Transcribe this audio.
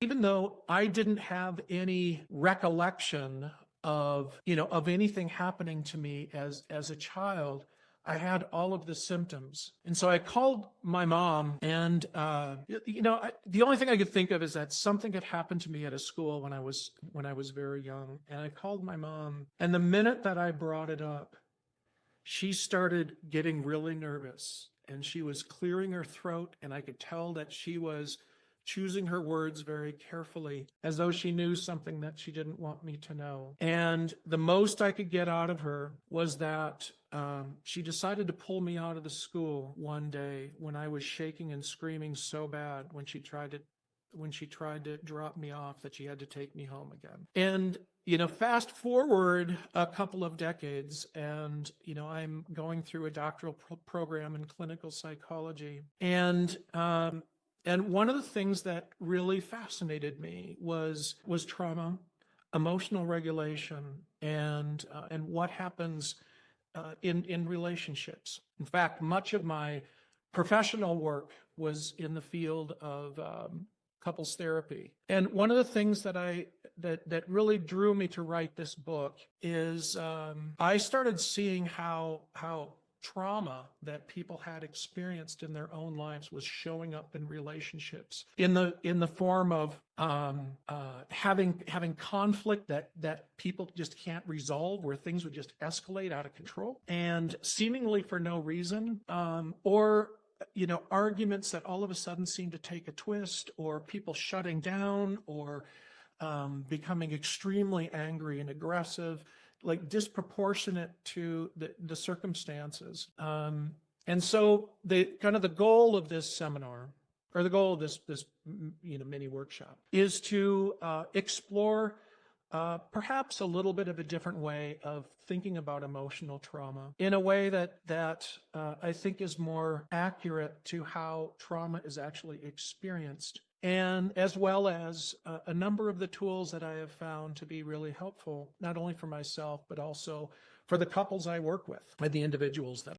Even though I didn't have any recollection of anything happening to me as a child, I had all of the symptoms. And so I called my mom, and the only thing I could think of is that something had happened to me at a school when I was very young. And I called my mom, and the minute that I brought it up, she started getting really nervous, and she was clearing her throat, and I could tell that she was choosing her words very carefully, as though she knew something that she didn't want me to know. And the most I could get out of her was that she decided to pull me out of the school one day when I was shaking and screaming so bad when she tried to drop me off, that she had to take me home again. And fast forward a couple of decades, and I'm going through a doctoral program in clinical psychology, and one of the things that really fascinated me was trauma, emotional regulation, and what happens in relationships. In fact, much of my professional work was in the field of couples therapy. And one of the things that really drew me to write this book is I started seeing how trauma that people had experienced in their own lives was showing up in relationships in the form of having conflict that people just can't resolve, where things would just escalate out of control and seemingly for no reason, or arguments that all of a sudden seem to take a twist, or people shutting down, or becoming extremely angry and aggressive, like disproportionate to the circumstances. And so the goal of this seminar, or the goal of this mini workshop, is to explore perhaps a little bit of a different way of thinking about emotional trauma, in a way that I think is more accurate to how trauma is actually experienced, and as well as a number of the tools that I have found to be really helpful, not only for myself, but also for the couples I work with and the individuals that